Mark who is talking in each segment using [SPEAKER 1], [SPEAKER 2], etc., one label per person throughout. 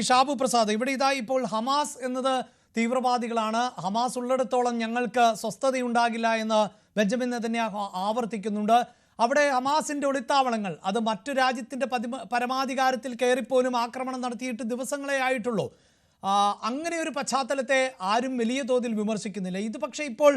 [SPEAKER 1] ഷാബു പ്രസാദ്, ഇവിടെ ഇതാ ഇപ്പോൾ ഹമാസ് എന്നത് തീവ്രവാദികളാണ്, ഹമാസ് ഉള്ളിടത്തോളം ഞങ്ങൾക്ക് സ്വസ്ഥതയുണ്ടാകില്ല എന്ന് ബെഞ്ചമിൻ നെതന്യാഹു ആവർത്തിക്കുന്നുണ്ട്. അവിടെ ഹമാസിന്റെ ഒളിത്താവളങ്ങൾ അത് മറ്റു രാജ്യത്തിന്റെ പരമാധികാരത്തിൽ കയറിപ്പോലും ആക്രമണം നടത്തിയിട്ട് ദിവസങ്ങളെ ആയിട്ടുള്ളൂ. അങ്ങനെ ഒരു പശ്ചാത്തലത്തെ ആരും വലിയ തോതിൽ വിമർശിക്കുന്നില്ല. ഇത് പക്ഷേ ഇപ്പോൾ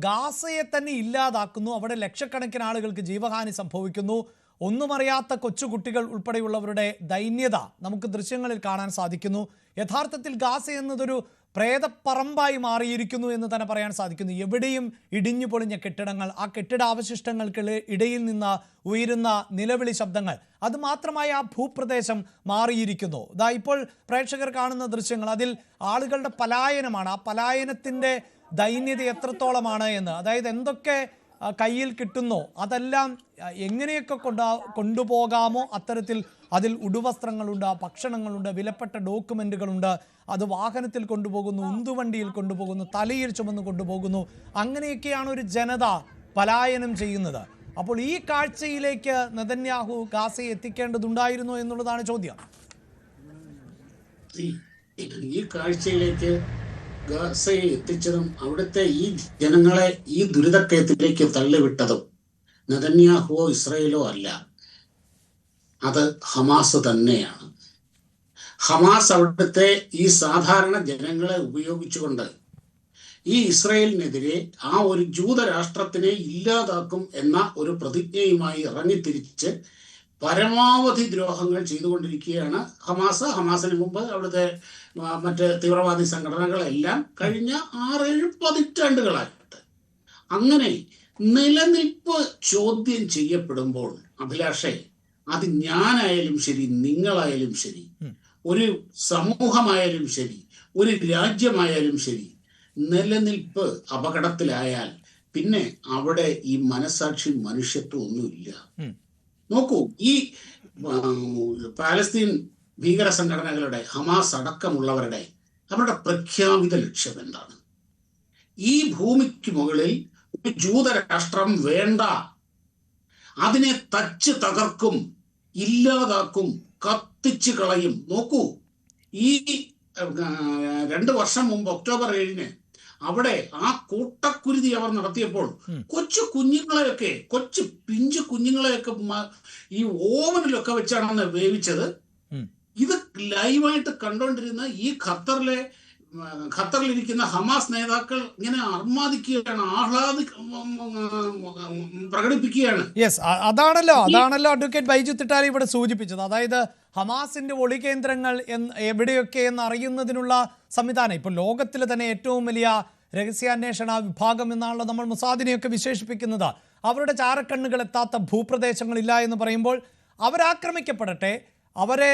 [SPEAKER 1] ഗാസയെ തന്നെ ഇല്ലാതാക്കുന്നു. അവിടെ ലക്ഷക്കണക്കിന് ആളുകൾക്ക് ജീവഹാനി സംഭവിക്കുന്നു. ഒന്നും അറിയാത്ത കൊച്ചുകുട്ടികൾ ഉൾപ്പെടെയുള്ളവരുടെ ദൈന്യത നമുക്ക് ദൃശ്യങ്ങളിൽ കാണാൻ സാധിക്കുന്നു. യഥാർത്ഥത്തിൽ ഗാസ എന്നതൊരു പ്രേതപ്പറമ്പായി മാറിയിരിക്കുന്നു എന്ന് തന്നെ പറയാൻ സാധിക്കുന്നു. എവിടെയും ഇടിഞ്ഞു പൊളിഞ്ഞ കെട്ടിടങ്ങൾ, ആ കെട്ടിടാവശിഷ്ടങ്ങൾക്ക് ഇടയിൽ നിന്ന് ഉയരുന്ന നിലവിളി ശബ്ദങ്ങൾ, അതുമാത്രമായി ആ ഭൂപ്രദേശം മാറിയിരിക്കുന്നു. ഇതാ ഇപ്പോൾ പ്രേക്ഷകർ കാണുന്ന ദൃശ്യങ്ങൾ, അതിൽ ആളുകളുടെ പലായനമാണ്. ആ പലായനത്തിൻ്റെ ദൈന്യത എത്രത്തോളമാണ് എന്ന്, അതായത് എന്തൊക്കെ കയ്യിൽ കിട്ടുന്നോ അതെല്ലാം എങ്ങനെയൊക്കെ കൊണ്ടുപോകാമോ അത്തരത്തിൽ അതിൽ ഉടുവസ്ത്രങ്ങളുണ്ട്, ഭക്ഷണങ്ങളുണ്ട്, വിലപ്പെട്ട ഡോക്യുമെൻറ്റുകളുണ്ട്. അത് വാഹനത്തിൽ കൊണ്ടുപോകുന്നു, ഉന്തുവണ്ടിയിൽ കൊണ്ടുപോകുന്നു, തലയിൽ ചുമന്ന് കൊണ്ടുപോകുന്നു. അങ്ങനെയൊക്കെയാണ് ഒരു ജനത പലായനം ചെയ്യുന്നത്. അപ്പോൾ ഈ കാഴ്ചയിലേക്ക് നെതന്യാഹു ഗാസയെ എത്തിക്കേണ്ടതുണ്ടായിരുന്നു എന്നുള്ളതാണ് ചോദ്യം.
[SPEAKER 2] ഈ കാഴ്ചയിലേക്ക് ഗാസയെ എത്തിച്ചതും അവിടുത്തെ ഈ ജനങ്ങളെ ഈ ദുരിതക്കയത്തിലേക്ക് തള്ളിവിട്ടതും നെതന്യാഹുവോ ഇസ്രയേലോ അല്ല, അത് ഹമാസ് തന്നെയാണ്. ഹമാസ് അവിടുത്തെ ഈ സാധാരണ ജനങ്ങളെ ഉപയോഗിച്ചുകൊണ്ട് ഈ ഇസ്രയേലിനെതിരെ ആ ഒരു ജൂതരാഷ്ട്രത്തിനെ ഇല്ലാതാക്കും എന്ന ഒരു പ്രതിജ്ഞയുമായി ഇറങ്ങിത്തിരിച്ച് പരമാവധി ദ്രോഹങ്ങൾ ചെയ്തുകൊണ്ടിരിക്കുകയാണ് ഹമാസ്. ഹമാസിന് മുമ്പ് അവിടുത്തെ മറ്റ് തീവ്രവാദി സംഘടനകളെല്ലാം കഴിഞ്ഞ 6-7 പതിറ്റാണ്ടുകളായിട്ട്. അങ്ങനെ നിലനിൽപ്പ് ചോദ്യം ചെയ്യപ്പെടുമ്പോൾ അഭിലാഷേ, അത് ഞാനായാലും ശരി, നിങ്ങളായാലും ശരി, ഒരു സമൂഹമായാലും ശരി, ഒരു രാജ്യമായാലും ശരി, നിലനിൽപ്പ് അപകടത്തിലായാൽ പിന്നെ അവിടെ ഈ മനസാക്ഷി മനുഷ്യത്വം ഒന്നുമില്ല. നോക്കൂ, ഈ പാലസ്തീൻ ഭീകര സംഘടനകളുടെ, ഹമാസ് അടക്കമുള്ളവരുടെ അവരുടെ പ്രഖ്യാപിത ലക്ഷ്യം എന്താണ്? ഈ ഭൂമിക്ക് മുകളിൽ ഒരു ജൂതരാഷ്ട്രം വേണ്ട, അതിനെ തച്ച് തകർക്കും, ഇല്ലാതാക്കും, കത്തിച്ചു കളയും. നോക്കൂ, ഈ 2 വർഷം മുമ്പ് ഒക്ടോബർ 7-ന് അവിടെ ആ കൂട്ടക്കുരുതി അവർ നടത്തിയപ്പോൾ കൊച്ചു കുഞ്ഞുങ്ങളെയൊക്കെ, കൊച്ചു പിഞ്ചു കുഞ്ഞുങ്ങളെയൊക്കെ ഈ ഓവനിലൊക്കെ വെച്ചാണ് വേവിച്ചത്. ഇത് ലൈവായിട്ട് കണ്ടോണ്ടിരുന്ന ഈ ഖത്തറിലിരിക്കുന്ന ഹമാസ് നേതാക്കൾ ഇങ്ങനെ അർമാദിക്കുകയാണ്, പ്രകടിപ്പിക്കുകയാണ്.
[SPEAKER 1] യെസ്, അതാണല്ലോ അഡ്വക്കേറ്റ് ബൈജു തിട്ടാലി ഇവിടെ സൂചിപ്പിച്ചത്. അതായത് ഹമാസിന്റെ ഒളി കേന്ദ്രങ്ങൾ എവിടെയൊക്കെ എന്ന് അറിയുന്നതിനുള്ള സംവിധാനം ഇപ്പോൾ ലോകത്തിലെ തന്നെ ഏറ്റവും വലിയ രഹസ്യാന്വേഷണ വിഭാഗം എന്നാണല്ലോ നമ്മൾ മൊസാദിനെയൊക്കെ വിശേഷിപ്പിക്കുന്നത്. അവരുടെ ചാരക്കണ്ണുകൾ എത്താത്ത ഭൂപ്രദേശങ്ങളില്ല എന്ന് പറയുമ്പോൾ അവരാക്രമിക്കപ്പെടട്ടെ. അവരെ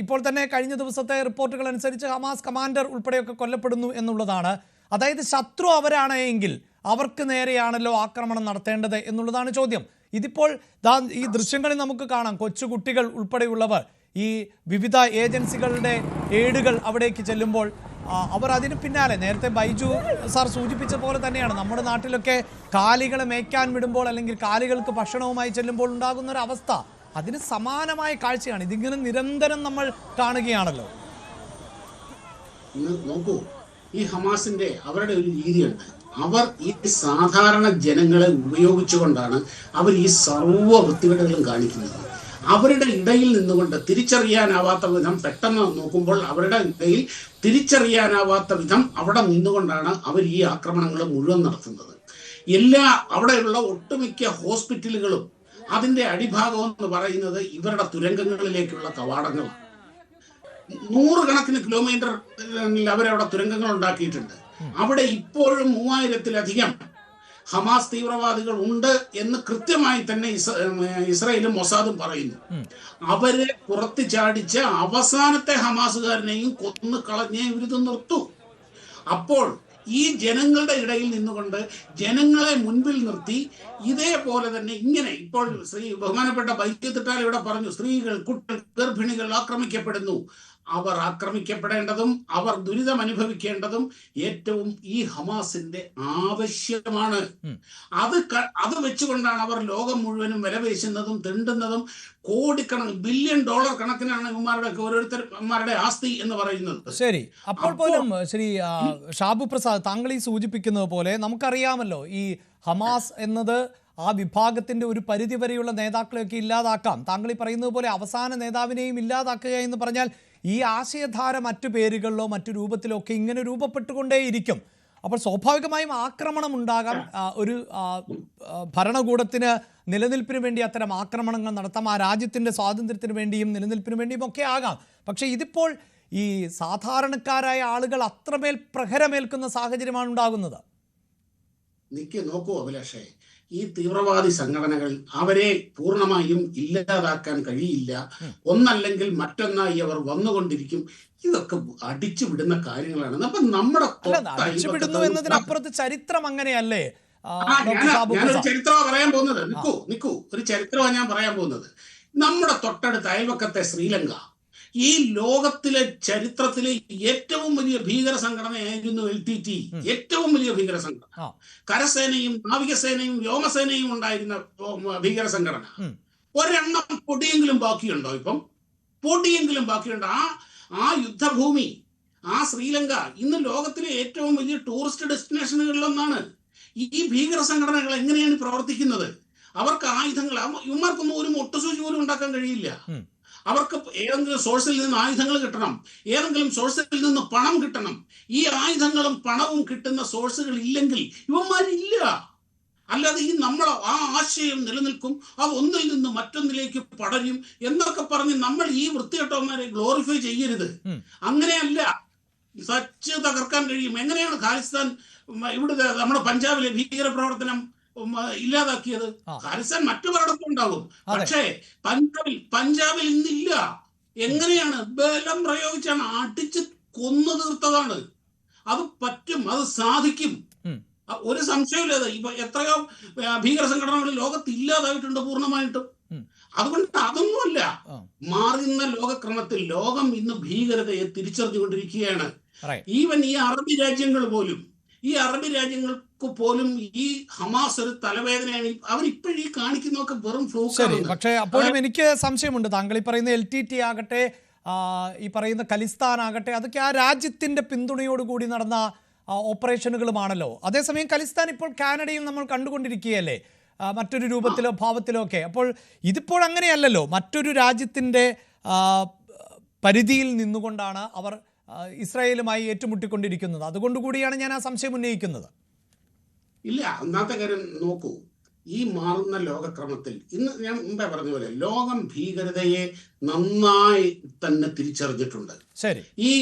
[SPEAKER 1] ഇപ്പോൾ തന്നെ കഴിഞ്ഞ ദിവസത്തെ റിപ്പോർട്ടുകൾ അനുസരിച്ച് ഹമാസ് കമാൻഡർ ഉൾപ്പെടെയൊക്കെ കൊല്ലപ്പെടുന്നു എന്നുള്ളതാണ്. അതായത് ശത്രു അവരാണ് എങ്കിൽ അവർക്ക് നേരെയാണല്ലോ ആക്രമണം നടത്തേണ്ടത് എന്നുള്ളതാണ് ചോദ്യം. ഇതിപ്പോൾ ഈ ദൃശ്യങ്ങളിൽ നമുക്ക് കാണാം, കൊച്ചുകുട്ടികൾ ഉൾപ്പെടെയുള്ളവർ ഈ വിവിധ ഏജൻസികളുടെ ഏടുകൾ അവിടേക്ക് ചെല്ലുമ്പോൾ അവർ അതിന് പിന്നാലെ, നേരത്തെ ബൈജു സാർ സൂചിപ്പിച്ച പോലെ തന്നെയാണ് നമ്മുടെ നാട്ടിലൊക്കെ കാലികളെ മേയ്ക്കാൻ വിടുമ്പോൾ അല്ലെങ്കിൽ കാലികൾക്ക് ഭക്ഷണവുമായി ചെല്ലുമ്പോൾ ഉണ്ടാകുന്ന ഒരു അവസ്ഥ, അതിന് സമാനമായ കാഴ്ചയാണ്. ഇതിങ്ങനെ നിരന്തരം നമ്മൾ കാണുകയാണല്ലോ.
[SPEAKER 2] നോക്കൂ, ഈ ഹമാസിന്റെ അവരുടെ ഒരു രീതിയുണ്ട്. അവർ ഈ സാധാരണ ജനങ്ങളെ ഉപയോഗിച്ചുകൊണ്ടാണ് അവർ ഈ സർവ്വ വൃത്തികേടുകളും കാണിക്കുന്നത്. അവരുടെ ഇടയിൽ നിന്നുകൊണ്ട് തിരിച്ചറിയാനാവാത്ത വിധം, പെട്ടെന്ന് നോക്കുമ്പോൾ അവരുടെ ഇടയിൽ തിരിച്ചറിയാനാവാത്ത വിധം അവിടെ നിന്നുകൊണ്ടാണ് അവർ ഈ ആക്രമണങ്ങൾ മുഴുവൻ നടത്തുന്നത്. അവിടെയുള്ള ഒട്ടുമിക്ക ഹോസ്പിറ്റലുകളും അതിന്റെ അടിഭാഗം എന്ന് പറയുന്നത് ഇവരുടെ തുരങ്കങ്ങളിലേക്കുള്ള കവാടങ്ങളാണ്. 100 കണക്കിന് കിലോമീറ്റർ അവരവിടെ തുരങ്കങ്ങൾ ഉണ്ടാക്കിയിട്ടുണ്ട്. അവിടെ ഇപ്പോഴും 3000-ലധികം ഹമാസ് തീവ്രവാദികൾ ഉണ്ട് എന്ന് കൃത്യമായി തന്നെ ഇസ്രായേലും മൊസാദും പറയുന്നു. അവരെ പുറത്ത് ചാടിച്ച അവസാനത്തെ ഹമാസുകാരനെയും കൊന്നു കളഞ്ഞേ ഇവരിത് നിർത്തൂ. അപ്പോൾ ഈ ജനങ്ങളുടെ ഇടയിൽ നിന്നുകൊണ്ട് ജനങ്ങളെ മുൻപിൽ നിർത്തി ഇതേപോലെ തന്നെ ഇങ്ങനെ ഇപ്പോൾ ബഹുമാനപ്പെട്ട ബൈജു തിട്ടാലി ഇവിടെ പറഞ്ഞു, സ്ത്രീകൾ, കുട്ടികൾ, ഗർഭിണികൾ ആക്രമിക്കപ്പെടുന്നു. അവർ ആക്രമിക്കപ്പെടേണ്ടതും അവർ ദുരിതം അനുഭവിക്കേണ്ടതും ഏറ്റവും ഈ ഹമാസിന്റെ ആവശ്യമാണ്. അത് വെച്ചുകൊണ്ടാണ് അവർ ലോകം മുഴുവനും വിലപേശുന്നതും തിണ്ടുന്നതും. ബില്യൺ ഡോളർ കണക്കിനാണ് ഓരോരുത്തന്മാരുടെ ആസ്തി എന്ന് പറയുന്നത്.
[SPEAKER 1] ശരി, അപ്പോൾ പോലും ശ്രീ ഷാബു പ്രസാദ്, താങ്കൾ ഈ സൂചിപ്പിക്കുന്നത് പോലെ നമുക്കറിയാമല്ലോ, ഈ ഹമാസ് എന്നത് ആ വിഭാഗത്തിന്റെ ഒരു പരിധി വരെയുള്ള നേതാക്കളെയൊക്കെ ഇല്ലാതാക്കാം. താങ്കൾ ഈ പറയുന്നത് പോലെ അവസാന നേതാവിനെയും ഇല്ലാതാക്കുക എന്ന് പറഞ്ഞാൽ ഈ ആശയധാര മറ്റു പേരുകളിലോ മറ്റു രൂപത്തിലോ ഒക്കെ ഇങ്ങനെ രൂപപ്പെട്ടുകൊണ്ടേയിരിക്കും. അപ്പോൾ സ്വാഭാവികമായും ആക്രമണം ഉണ്ടാകാം. ഒരു ഭരണകൂടത്തിന് നിലനിൽപ്പിന് വേണ്ടി അത്തരം ആക്രമണങ്ങൾ നടത്താം. ആ രാജ്യത്തിൻ്റെ സ്വാതന്ത്ര്യത്തിന് വേണ്ടിയും നിലനിൽപ്പിന് വേണ്ടിയും ഒക്കെ ആകാം. പക്ഷേ ഇതിപ്പോൾ ഈ സാധാരണക്കാരായ ആളുകൾ അത്രമേൽ പ്രഹരമേൽക്കുന്ന സാഹചര്യമാണ് ഉണ്ടാകുന്നത്.
[SPEAKER 2] നോക്കൂ അഭിലാഷേ, ഈ തീവ്രവാദി സംഘടനകൾ അവരെ പൂർണ്ണമായും ഇല്ലാതാക്കാൻ കഴിയില്ല. ഒന്നല്ലെങ്കിൽ മറ്റൊന്നായി അവർ വന്നുകൊണ്ടിരിക്കും. ഇതൊക്കെ അടിച്ചു വിടുന്ന കാര്യങ്ങളാണ്. അപ്പൊ നമ്മുടെ
[SPEAKER 1] അടിച്ചുവിടുന്നു എന്നതിനപ്പുറത്ത് ചരിത്രം അങ്ങനെയല്ലേ?
[SPEAKER 2] ഞാനൊരു ചരിത്രമാണ് പറയാൻ പോകുന്നത്. നിക്കൂ ഒരു ചരിത്രമാണ് ഞാൻ പറയാൻ പോകുന്നത്. നമ്മുടെ തൊട്ടടുത്ത അയൽവക്കത്തെ ശ്രീലങ്ക ഈ ലോകത്തിലെ ചരിത്രത്തിലെ ഏറ്റവും വലിയ ഭീകര സംഘടനയായിരുന്നു LTT. ഏറ്റവും വലിയ ഭീകര സംഘടന. കരസേനയും നാവികസേനയും വ്യോമസേനയും ഉണ്ടായിരുന്ന ഭീകര സംഘടന. ഒരെണ്ണം പൊടിയെങ്കിലും ബാക്കിയുണ്ടോ? ഇപ്പം പൊടിയെങ്കിലും ബാക്കിയുണ്ടോ? ആ യുദ്ധഭൂമി, ആ ശ്രീലങ്ക ഇന്ന് ലോകത്തിലെ ഏറ്റവും വലിയ ടൂറിസ്റ്റ് ഡെസ്റ്റിനേഷനുകളിലൊന്നാണ്. ഈ ഭീകര സംഘടനകൾ എങ്ങനെയാണ് പ്രവർത്തിക്കുന്നത്? അവർക്ക് ആയുധങ്ങൾ, ഇവന്മാർക്കൊന്നും ഒരു മൊട്ടുസൂചി പോലും ഉണ്ടാക്കാൻ കഴിയില്ല. അവർക്ക് ഏതെങ്കിലും സോഴ്സിൽ നിന്ന് ആയുധങ്ങൾ കിട്ടണം, ഏതെങ്കിലും സോഴ്സിൽ നിന്ന് പണം കിട്ടണം. ഈ ആയുധങ്ങളും പണവും കിട്ടുന്ന സോഴ്സുകൾ ഇല്ലെങ്കിൽ ഇവന്മാരില്ല. അല്ലാതെ ഈ നമ്മൾ ആ ആശയം നിലനിൽക്കും, അത് ഒന്നിൽ നിന്ന് മറ്റൊന്നിലേക്ക് പടരും എന്നൊക്കെ പറഞ്ഞ് നമ്മൾ ഈ വൃത്തികെട്ടവന്മാരെ ഗ്ലോറിഫൈ ചെയ്യരുത്. അങ്ങനെയല്ല സച്ച് തകർക്കാൻ കഴിയും. എങ്ങനെയാണ് ഖാലിസ്ഥാൻ ഇവിടെ നമ്മുടെ പഞ്ചാബിലെ ഭീകര പ്രവർത്തനം ഇല്ലാതാക്കിയത്? ഖാലിസ്ഥാൻ മറ്റു പലയിടത്തും ഉണ്ടാകും, പക്ഷേ പഞ്ചാബിൽ ഇന്നില്ല. എങ്ങനെയാണ്? ബലം പ്രയോഗിച്ചാണ്, അടിച്ച് കൊന്നു തീർത്തതാണ്. അത് പറ്റും, അത് സാധിക്കും, ഒരു സംശയമില്ലാതെ. ഇപ്പൊ എത്രയോ ഭീകര സംഘടനകൾ ലോകത്ത് ഇല്ലാതായിട്ടുണ്ട് പൂർണ്ണമായിട്ടും. അതുകൊണ്ട് അതൊന്നുമല്ല, മാറുന്ന ലോകക്രമത്തിൽ ലോകം ഇന്ന് ഭീകരതയെ തിരിച്ചറിഞ്ഞുകൊണ്ടിരിക്കുകയാണ്. ഈവൻ ഈ അറബി രാജ്യങ്ങൾ പോലും ഈ ഹമാസ് ഒരു തലവേദനയാണ്. അവരിപ്പോഴും ഈ കാണിക്കുന്നതൊക്കെ വെറും ഫ്ലൂക്കാണ്.
[SPEAKER 1] പക്ഷേ അപ്പോഴും എനിക്ക് സംശയമുണ്ട്. താങ്കൾ ഈ പറയുന്ന LTT ആകട്ടെ, ഈ പറയുന്ന ഖലിസ്ഥാൻ ആകട്ടെ, അതൊക്കെ ആ രാജ്യത്തിന്റെ പിന്തുണയോടുകൂടി നടന്ന ഓപ്പറേഷനുകളുമാണല്ലോ. അതേസമയം ഖലിസ്ഥാൻ ഇപ്പോൾ കാനഡയിൽ നമ്മൾ കണ്ടുകൊണ്ടിരിക്കുകയല്ലേ, മറ്റൊരു രൂപത്തിലോ ഭാവത്തിലോ ഒക്കെ. അപ്പോൾ ഇതിപ്പോൾ അങ്ങനെയല്ലല്ലോ. മറ്റൊരു രാജ്യത്തിൻ്റെ പരിധിയിൽ നിന്നുകൊണ്ടാണ് അവർ ഇസ്രായേലുമായി ഏറ്റുമുട്ടിക്കൊണ്ടിരിക്കുന്നത്. അതുകൊണ്ടുകൂടിയാണ് ഞാൻ ആ സംശയം ഉന്നയിക്കുന്നത്.
[SPEAKER 2] ഇല്ല, ഒന്നാമത്തെ കാര്യം നോക്കൂ, ഈ മാറുന്ന ലോകക്രമത്തിൽ ഇന്ന് ഞാൻ മുമ്പേ പറഞ്ഞ പോലെ ലോകം ഭീകരതയെ നന്നായി തന്നെ തിരിച്ചറിഞ്ഞിട്ടുണ്ട്. ഈ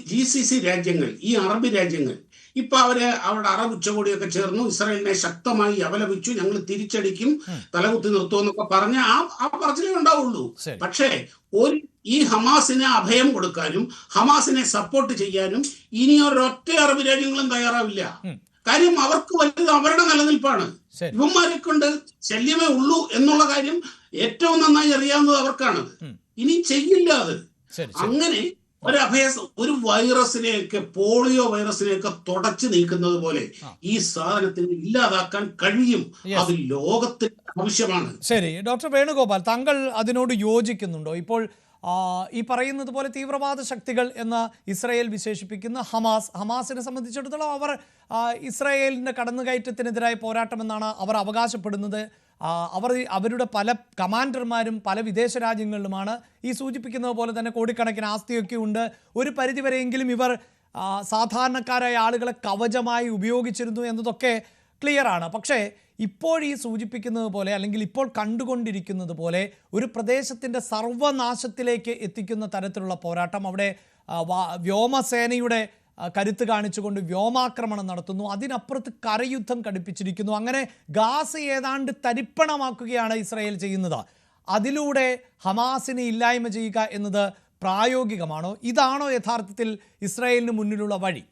[SPEAKER 2] GCC രാജ്യങ്ങൾ, ഈ അറബി രാജ്യങ്ങൾ ഇപ്പൊ അവിടെ അറബ് ഉച്ചകോടിയൊക്കെ ചേർന്നു, ഇസ്രായേലിനെ ശക്തമായി അപലപിച്ചു, ഞങ്ങൾ തിരിച്ചടിക്കും, തലകുത്തി നിർത്തുമെന്നൊക്കെ പറഞ്ഞ ആ പറച്ചിലേ ഉണ്ടാവുള്ളൂ. പക്ഷേ ഈ ഹമാസിനെ അഭയം കൊടുക്കാനും ഹമാസിനെ സപ്പോർട്ട് ചെയ്യാനും ഇനി ഒരൊറ്റ അറബ് രാജ്യങ്ങളും തയ്യാറാവില്ല. കാര്യം അവർക്ക് വലുത് അവരുടെ നിലനിൽപ്പാണ്. ഇവന്മാരെ കൊണ്ട് ശല്യമേ ഉള്ളൂ എന്നുള്ള കാര്യം ഏറ്റവും നന്നായി അറിയാവുന്നത് അവർക്കാണത്. ഇനി ചെയ്യില്ല അത്. അങ്ങനെ ഒരു വൈറസിനെയൊക്കെ, പോളിയോ വൈറസിനെയൊക്കെ തുടച്ചു നീക്കുന്നത് പോലെ ഈ സാധനത്തിന് ഇല്ലാതാക്കാൻ കഴിയും. അത് ഹമാസിന് ആവശ്യമാണ്.
[SPEAKER 1] ശരി, ഡോക്ടർ വേണുഗോപാൽ, താങ്കൾ അതിനോട് യോജിക്കുന്നുണ്ടോ? ഇപ്പോൾ ഈ പറയുന്നത് പോലെ തീവ്രവാദ ശക്തികൾ എന്ന് ഇസ്രായേൽ വിശേഷിപ്പിക്കുന്ന ഹമാസിനെ സംബന്ധിച്ചിടത്തോളം അവർ ഇസ്രായേലിൻ്റെ കടന്നുകയറ്റത്തിനെതിരായ പോരാട്ടമെന്നാണ് അവർ അവകാശപ്പെടുന്നത്. അവരുടെ പല കമാൻഡർമാരും പല വിദേശ രാജ്യങ്ങളിലുമാണ്. ഈ സൂചിപ്പിക്കുന്നത് പോലെ തന്നെ കോടിക്കണക്കിന് ആസ്തിയൊക്കെ ഉണ്ട്. ഒരു പരിധിവരെയെങ്കിലും ഇവർ സാധാരണക്കാരായ ആളുകളെ കവചമായി ഉപയോഗിച്ചിരുന്നു എന്നതൊക്കെ ക്ലിയറാണ്. പക്ഷേ ഇപ്പോൾ ഈ സൂചിപ്പിക്കുന്നത് പോലെ, അല്ലെങ്കിൽ ഇപ്പോൾ കണ്ടുകൊണ്ടിരിക്കുന്നത് പോലെ ഒരു പ്രദേശത്തിൻ്റെ സർവനാശത്തിലേക്ക് എത്തിക്കുന്ന തരത്തിലുള്ള പോരാട്ടം, അവിടെ വ്യോമസേനയുടെ കരുത്ത് കാണിച്ചുകൊണ്ട് വ്യോമാക്രമണം നടത്തുന്നു, അതിനപ്പുറത്ത് കരയുദ്ധം ഘടിപ്പിച്ചിരിക്കുന്നു. അങ്ങനെ ഗാസ ഏതാണ്ട് തരിപ്പണമാക്കുകയാണ് ഇസ്രായേൽ ചെയ്യുന്നത്. അതിലൂടെ ഹമാസിനെ ഇല്ലായ്മ ചെയ്യുക എന്നത് പ്രായോഗികമാണോ? ഇതാണോ യഥാർത്ഥത്തിൽ ഇസ്രായേലിന് മുന്നിലുള്ള വഴി?